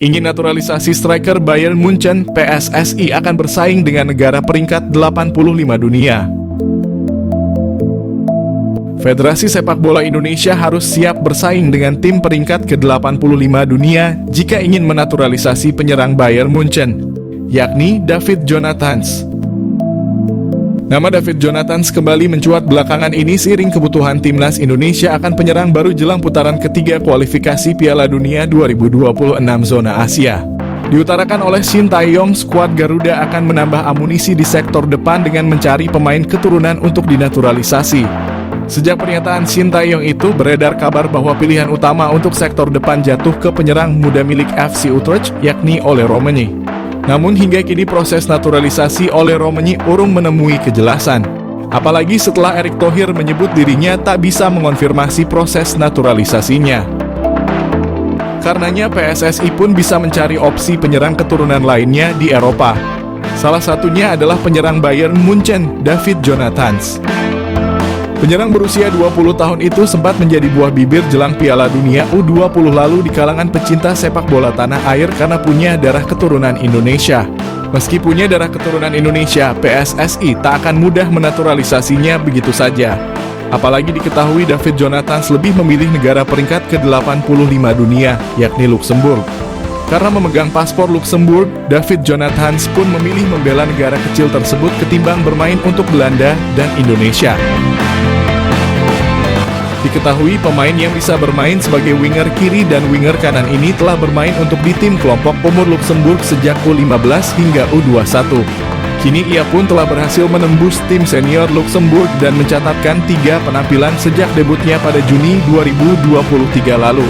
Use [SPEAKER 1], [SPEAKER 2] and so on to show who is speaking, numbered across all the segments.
[SPEAKER 1] Ingin naturalisasi striker Bayern Munchen, PSSI akan bersaing dengan negara peringkat 85 dunia. Federasi Sepak Bola Indonesia harus siap bersaing dengan tim peringkat ke-85 dunia jika ingin menaturalisasi penyerang Bayern Munchen, yakni David Jonathans. Nama David Jonathans kembali mencuat belakangan ini seiring kebutuhan timnas Indonesia akan penyerang baru jelang putaran ketiga kualifikasi Piala Dunia 2026 zona Asia. Diutarakan oleh Shin Tae-yong, skuad Garuda akan menambah amunisi di sektor depan dengan mencari pemain keturunan untuk dinaturalisasi. Sejak pernyataan Shin Tae-yong itu, beredar kabar bahwa pilihan utama untuk sektor depan jatuh ke penyerang muda milik FC Utrecht, yakni Ole Roemeny. Namun hingga kini proses naturalisasi Ole Roemeny urung menemui kejelasan. Apalagi setelah Erick Thohir menyebut dirinya tak bisa mengonfirmasi proses naturalisasinya. Karenanya PSSI pun bisa mencari opsi penyerang keturunan lainnya di Eropa. Salah satunya adalah penyerang Bayern Munchen, David Jonathans. Penyerang berusia 20 tahun itu sempat menjadi buah bibir jelang Piala Dunia U20 lalu di kalangan pecinta sepak bola tanah air karena punya darah keturunan Indonesia. Meski punya darah keturunan Indonesia, PSSI tak akan mudah menaturalisasinya begitu saja. Apalagi diketahui David Jonathans lebih memilih negara peringkat ke-85 dunia, yakni Luxembourg. Karena memegang paspor Luxembourg, David Jonathans pun memilih membela negara kecil tersebut ketimbang bermain untuk Belanda dan Indonesia. Diketahui pemain yang bisa bermain sebagai winger kiri dan winger kanan ini telah bermain untuk di tim kelompok umur Luxembourg sejak U15 hingga U21. Kini ia pun telah berhasil menembus tim senior Luxembourg dan mencatatkan 3 penampilan sejak debutnya pada Juni 2023 lalu.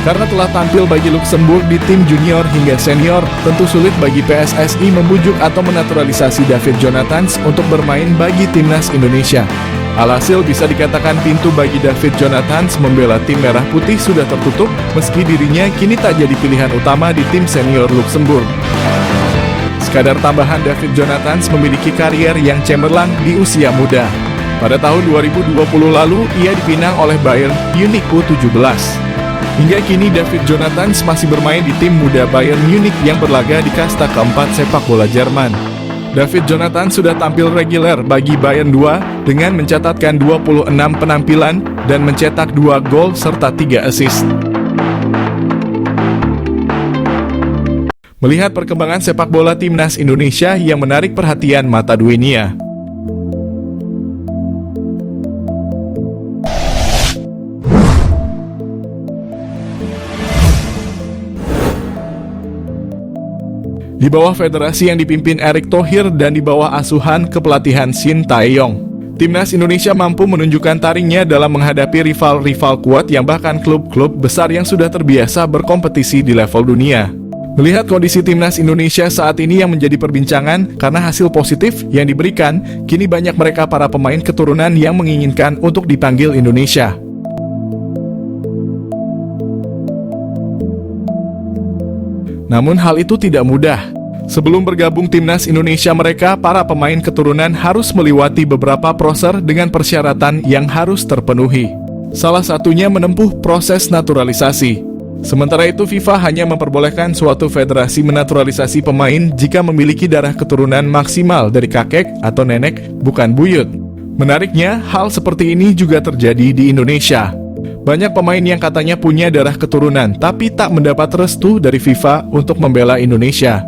[SPEAKER 1] Karena telah tampil bagi Luxembourg di tim junior hingga senior, tentu sulit bagi PSSI membujuk atau menaturalisasi David Jonathans untuk bermain bagi timnas Indonesia. Alhasil bisa dikatakan pintu bagi David Jonathans membela tim merah putih sudah tertutup, meski dirinya kini tak jadi pilihan utama di tim senior Luxembourg. Sekadar tambahan, David Jonathans memiliki karier yang cemerlang di usia muda. Pada tahun 2020 lalu, ia dipinang oleh Bayern Munich U17. Hingga kini David Jonathans masih bermain di tim muda Bayern Munich yang berlaga di kasta keempat sepak bola Jerman. David Jonathans sudah tampil reguler bagi Bayern 2 dengan mencatatkan 26 penampilan dan mencetak 2 gol serta 3 assist. Melihat perkembangan sepak bola timnas Indonesia yang menarik perhatian mata dunia. Di bawah federasi yang dipimpin Erick Thohir dan di bawah asuhan kepelatihan Shin Tae-yong, timnas Indonesia mampu menunjukkan taringnya dalam menghadapi rival-rival kuat yang bahkan klub-klub besar yang sudah terbiasa berkompetisi di level dunia. Melihat kondisi timnas Indonesia saat ini yang menjadi perbincangan karena hasil positif yang diberikan, kini banyak mereka para pemain keturunan yang menginginkan untuk dipanggil Indonesia. Namun hal itu tidak mudah. Sebelum bergabung timnas Indonesia mereka, para pemain keturunan harus melewati beberapa proses dengan persyaratan yang harus terpenuhi. Salah satunya menempuh proses naturalisasi. Sementara itu FIFA hanya memperbolehkan suatu federasi menaturalisasi pemain jika memiliki darah keturunan maksimal dari kakek atau nenek, bukan buyut. Menariknya, hal seperti ini juga terjadi di Indonesia. Banyak pemain yang katanya punya darah keturunan, tapi tak mendapat restu dari FIFA untuk membela Indonesia.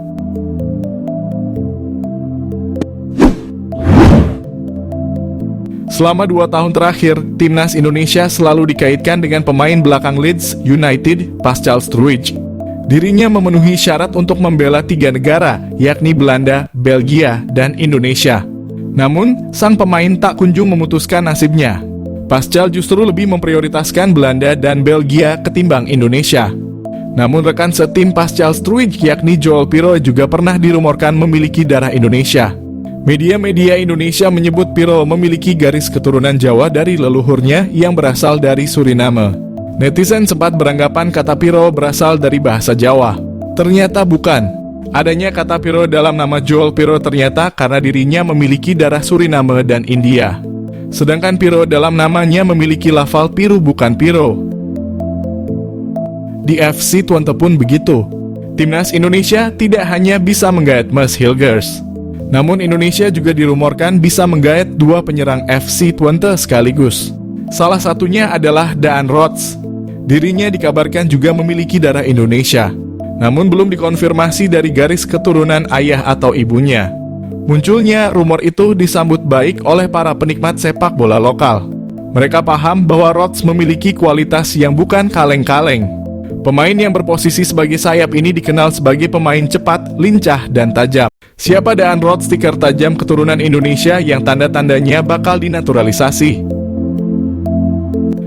[SPEAKER 1] Selama 2 tahun terakhir, timnas Indonesia selalu dikaitkan dengan pemain belakang Leeds United, Pascal Struijk. Dirinya memenuhi syarat untuk membela 3 negara, yakni Belanda, Belgia, dan Indonesia. Namun, sang pemain tak kunjung memutuskan nasibnya. Pascal justru lebih memprioritaskan Belanda dan Belgia ketimbang Indonesia. Namun rekan setim Pascal Struijk yakni Joel Piroe juga pernah dirumorkan memiliki darah Indonesia. Media-media Indonesia menyebut Piroe memiliki garis keturunan Jawa dari leluhurnya yang berasal dari Suriname. Netizen sempat beranggapan kata Piroe berasal dari bahasa Jawa. Ternyata bukan. Adanya kata Piroe dalam nama Joel Piroe ternyata karena dirinya memiliki darah Suriname dan India. Sedangkan Piroe dalam namanya memiliki lafal Piru bukan Piro. Di FC Twente pun begitu. Timnas Indonesia tidak hanya bisa menggait Mas Hilgers, namun Indonesia juga dirumorkan bisa menggait dua penyerang FC Twente sekaligus. Salah satunya adalah Daan Rots. Dirinya dikabarkan juga memiliki darah Indonesia, namun belum dikonfirmasi dari garis keturunan ayah atau ibunya. Munculnya rumor itu disambut baik oleh para penikmat sepak bola lokal. Mereka paham bahwa Rots memiliki kualitas yang bukan kaleng-kaleng. Pemain yang berposisi sebagai sayap ini dikenal sebagai pemain cepat, lincah, dan tajam. Siapa Daan Rots, stiker tajam keturunan Indonesia yang tanda-tandanya bakal dinaturalisasi?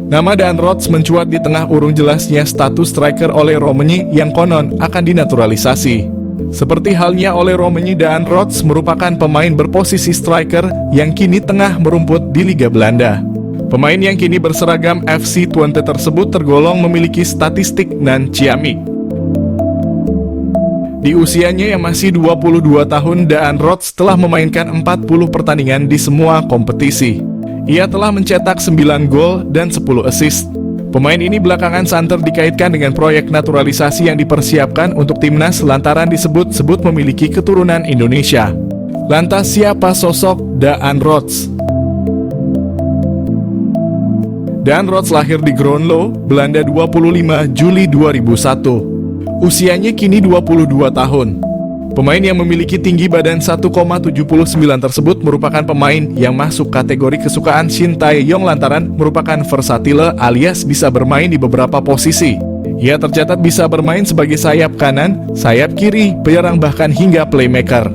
[SPEAKER 1] Nama Daan Rots mencuat di tengah urung jelasnya status striker Ole Romenyi yang konon akan dinaturalisasi. Seperti halnya Ole Romenyi, Daan Rots merupakan pemain berposisi striker yang kini tengah merumput di Liga Belanda. Pemain yang kini berseragam FC Twente tersebut tergolong memiliki statistik nan ciamik. Di usianya yang masih 22 tahun, Daan Rots telah memainkan 40 pertandingan di semua kompetisi. Ia telah mencetak 9 gol dan 10 assist. Pemain ini belakangan santer dikaitkan dengan proyek naturalisasi yang dipersiapkan untuk timnas lantaran disebut-sebut memiliki keturunan Indonesia. Lantas siapa sosok Daan Rots? Daan Rots lahir di Groenlo, Belanda 25 Juli 2001. Usianya kini 22 tahun. Pemain yang memiliki tinggi badan 1,79 tersebut merupakan pemain yang masuk kategori kesukaan Shin Tae-yong lantaran merupakan versatile alias bisa bermain di beberapa posisi. Ia tercatat bisa bermain sebagai sayap kanan, sayap kiri, penyerang bahkan hingga playmaker.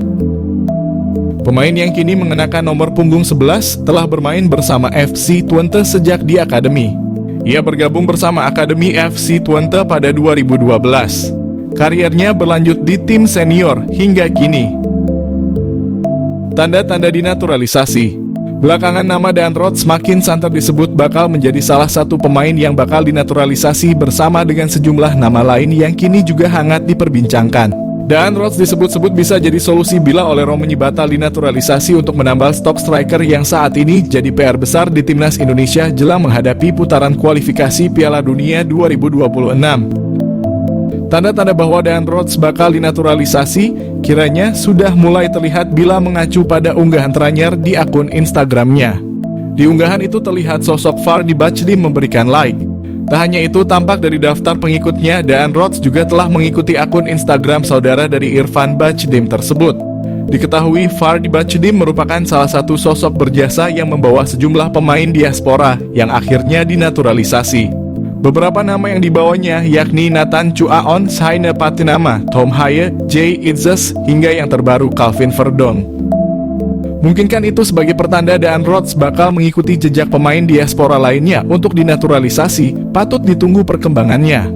[SPEAKER 1] Pemain yang kini mengenakan nomor punggung 11 telah bermain bersama FC Twente sejak di akademi. Ia bergabung bersama Akademi FC Twente pada 2012. Kariernya berlanjut di tim senior hingga kini. Tanda-tanda dinaturalisasi. Belakangan nama Daan Rots semakin santer disebut bakal menjadi salah satu pemain yang bakal dinaturalisasi bersama dengan sejumlah nama lain yang kini juga hangat diperbincangkan. Daan Rots disebut-sebut bisa jadi solusi bila Ole Romenyi batal dinaturalisasi untuk menambal stok striker yang saat ini jadi PR besar di timnas Indonesia jelang menghadapi putaran kualifikasi Piala Dunia 2026. Tanda-tanda bahwa Daan Rots bakal dinaturalisasi kiranya sudah mulai terlihat bila mengacu pada unggahan teranyar di akun Instagramnya. Di unggahan itu terlihat sosok Fardy Bachdim memberikan like. Tak hanya itu, tampak dari daftar pengikutnya, Daan Rots juga telah mengikuti akun Instagram saudara dari Irfan Bachdim tersebut. Diketahui Fardy Bachdim merupakan salah satu sosok berjasa yang membawa sejumlah pemain diaspora yang akhirnya dinaturalisasi. Beberapa nama yang dibawanya yakni Nathan Chuaon, Saina Patinama, Tom Haye, Jay Itzes, hingga yang terbaru Calvin Verdong. Mungkinkah itu sebagai pertanda Daan Rots bakal mengikuti jejak pemain diaspora lainnya untuk dinaturalisasi? Patut ditunggu perkembangannya.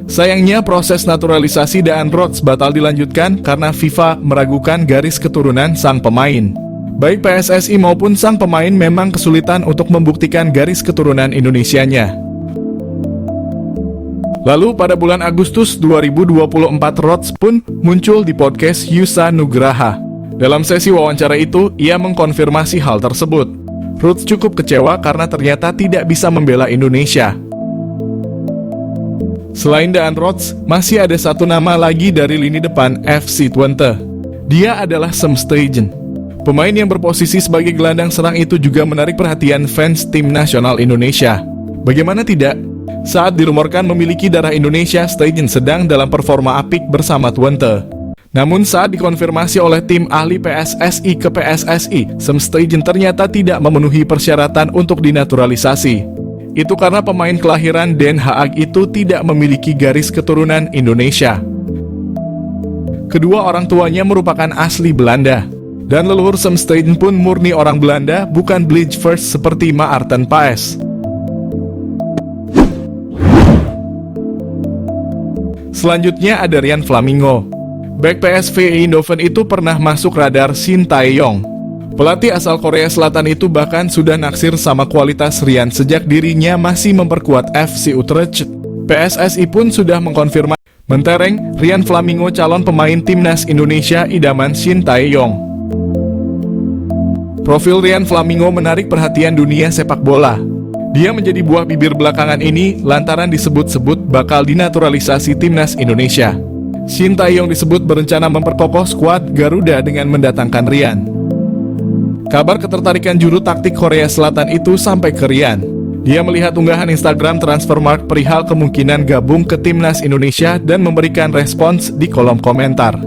[SPEAKER 1] Sayangnya proses naturalisasi Daan Rots batal dilanjutkan karena FIFA meragukan garis keturunan sang pemain. Baik PSSI maupun sang pemain memang kesulitan untuk membuktikan garis keturunan Indonesianya. Lalu pada bulan Agustus 2024 Rots pun muncul di podcast Yusa Nugraha. Dalam sesi wawancara itu, ia mengkonfirmasi hal tersebut. Rots cukup kecewa karena ternyata tidak bisa membela Indonesia. Selain Daan Rots, masih ada satu nama lagi dari lini depan FC Twente. Dia adalah Sam Stegen. Pemain yang berposisi sebagai gelandang serang itu juga menarik perhatian fans tim nasional Indonesia. Bagaimana tidak? Saat dirumorkan memiliki darah Indonesia, Stegen sedang dalam performa apik bersama Twente. Namun saat dikonfirmasi oleh tim ahli PSSI ke PSSI, Sam Stegen ternyata tidak memenuhi persyaratan untuk dinaturalisasi. Itu karena pemain kelahiran Den Haag itu tidak memiliki garis keturunan Indonesia. Kedua orang tuanya merupakan asli Belanda. Dan leluhur Sam Stegen pun murni orang Belanda, bukan Bleach First seperti Maarten Paes. Selanjutnya ada Rian Flamingo. Bek PSV Eindhoven itu pernah masuk radar Shin Tae-yong. Pelatih asal Korea Selatan itu bahkan sudah naksir sama kualitas Rian sejak dirinya masih memperkuat FC Utrecht. PSSI pun sudah mengkonfirmasi mentereng Rian Flamingo calon pemain timnas Indonesia idaman Shin Tae-yong. Profil Rian Flamingo menarik perhatian dunia sepak bola. Dia menjadi buah bibir belakangan ini lantaran disebut-sebut bakal dinaturalisasi timnas Indonesia. Shin Tae-yong disebut berencana memperkokoh skuad Garuda dengan mendatangkan Rian. Kabar ketertarikan juru taktik Korea Selatan itu sampai ke Rian. Dia melihat unggahan Instagram Transfermarkt perihal kemungkinan gabung ke timnas Indonesia dan memberikan respons di kolom komentar.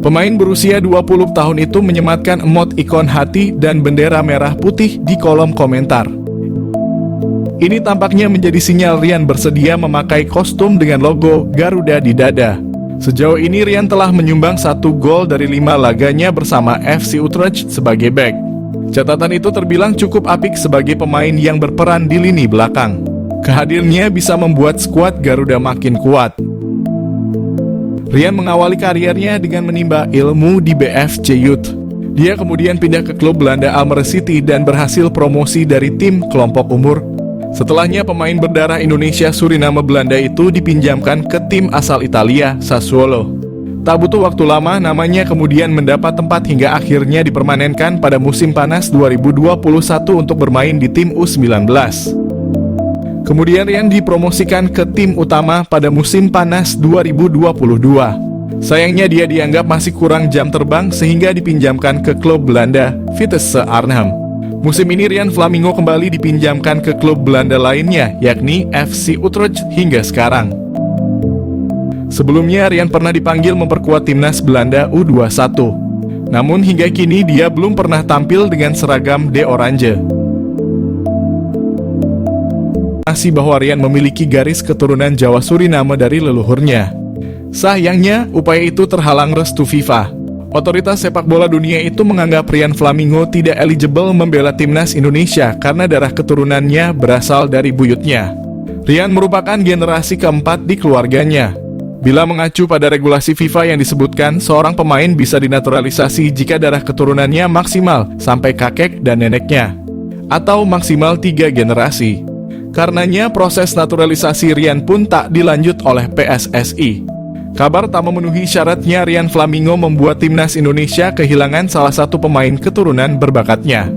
[SPEAKER 1] Pemain berusia 20 tahun itu menyematkan emot ikon hati dan bendera merah putih di kolom komentar. Ini tampaknya menjadi sinyal Rian bersedia memakai kostum dengan logo Garuda di dada. Sejauh ini Rian telah menyumbang 1 gol dari 5 laganya bersama FC Utrecht sebagai bek. Catatan itu terbilang cukup apik sebagai pemain yang berperan di lini belakang. Kehadirannya bisa membuat skuad Garuda makin kuat. Rian mengawali karirnya dengan menimba ilmu di BFC Youth. Dia kemudian pindah ke klub Belanda Almere City dan berhasil promosi dari tim kelompok umur. Setelahnya pemain berdarah Indonesia Suriname Belanda itu dipinjamkan ke tim asal Italia, Sassuolo. Tak butuh waktu lama, namanya kemudian mendapat tempat hingga akhirnya dipermanenkan pada musim panas 2021 untuk bermain di tim U19. Kemudian Rian dipromosikan ke tim utama pada musim panas 2022. Sayangnya dia dianggap masih kurang jam terbang sehingga dipinjamkan ke klub Belanda, Vitesse Arnhem. Musim ini Rian Flamingo kembali dipinjamkan ke klub Belanda lainnya, yakni FC Utrecht hingga sekarang. Sebelumnya Rian pernah dipanggil memperkuat timnas Belanda U21. Namun hingga kini dia belum pernah tampil dengan seragam De Oranje. Masih bahwa Rian memiliki garis keturunan Jawa Suriname dari leluhurnya. Sayangnya, upaya itu terhalang restu FIFA. Otoritas sepak bola dunia itu menganggap Rian Flamingo tidak eligible membela timnas Indonesia karena darah keturunannya berasal dari buyutnya. Rian merupakan generasi keempat di keluarganya. Bila mengacu pada regulasi FIFA yang disebutkan, seorang pemain bisa dinaturalisasi jika darah keturunannya maksimal sampai kakek dan neneknya, atau maksimal 3 generasi. Karenanya proses naturalisasi Rian pun tak dilanjut oleh PSSI. Kabar tak memenuhi syaratnya Rian Flamingo membuat timnas Indonesia kehilangan salah satu pemain keturunan berbakatnya.